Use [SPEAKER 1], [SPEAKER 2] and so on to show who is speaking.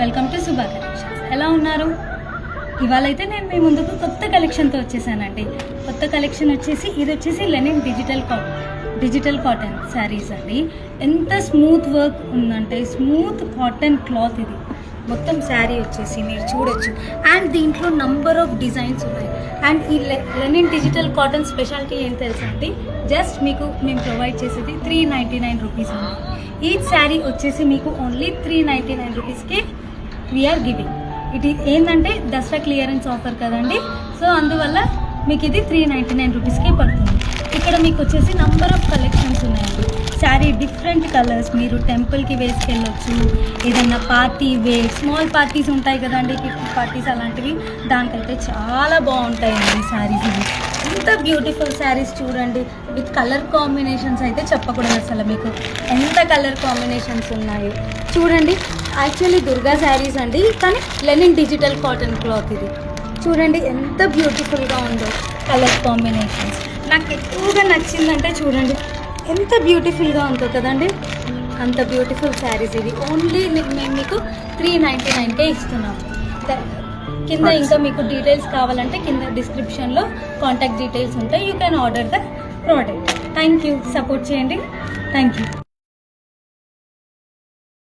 [SPEAKER 1] Welcome to Subha collections. ఎలా ఉన్నారు? ఇవాళ అయితే నేను మీ ముందుకు కొత్త కలెక్షన్తో వచ్చేసానండి. కొత్త కలెక్షన్ వచ్చేసి ఇది వచ్చేసి లెనిన్ డిజిటల్ కాటన్ శారీస్ అండి. ఎంత స్మూత్ వర్క్ ఉందంటే స్మూత్ కాటన్ క్లాత్ ఇది మొత్తం శారీ వచ్చేసి మీరు చూడొచ్చు. అండ్ దీంట్లో నంబర్ ఆఫ్ డిజైన్స్ ఉన్నాయి. అండ్ ఈ లెనిన్ డిజిటల్ కాటన్ స్పెషాలిటీ ఏం తెలుసా అండి, జస్ట్ మీకు మేము ప్రొవైడ్ చేసేది 399 రూపీస్ అండి. ఈ శారీ వచ్చేసి మీకు ఓన్లీ 399 రూపీస్కి వీఆర్ గివింగ్. ఇది ఏంటంటే దసరా క్లియరెన్స్ ఆఫర్ కదండి, సో అందువల్ల మీకు ఇది 399 రూపీస్కి పడుతుంది. ఇక్కడ మీకు వచ్చేసి నంబర్ ఆఫ్ కలెక్షన్స్ ఉన్నాయండి. శారీ డిఫరెంట్ కలర్స్, మీరు టెంపుల్కి వేసుకెళ్ళొచ్చు, ఏదన్నా పార్టీ వేర్, స్మాల్ పార్టీస్ ఉంటాయి కదండి, కిట్టి పార్టీస్ అలాంటివి, దానికైతే చాలా బాగుంటాయండి శారీస్. ఇవి ఎంత బ్యూటిఫుల్ శారీస్ చూడండి. విత్ కలర్ కాంబినేషన్స్ అయితే చెప్పకూడదు అసలు, మీకు ఎంత కలర్ కాంబినేషన్స్ ఉన్నాయో చూడండి. యాక్చువల్లీ దుర్గా శారీస్ అండి, కానీ లెనిన్ డిజిటల్ కాటన్ క్లాత్ ఇది చూడండి ఎంత బ్యూటిఫుల్గా ఉందో. కలర్ కాంబినేషన్స్ నాకు ఎక్కువగా నచ్చిందంటే చూడండి ఎంత బ్యూటిఫుల్గా ఉందో కదండి. అంత బ్యూటిఫుల్ శారీస్ ఇది ఓన్లీ మేము మీకు 399కే ఇస్తున్నాము. కింద ఇంకా మీకు డీటెయిల్స్ కావాలంటే కింద డిస్క్రిప్షన్లో కాంటాక్ట్ డీటెయిల్స్ ఉంటాయి. You can order the product. Thank you, support చేయండి. Thank you.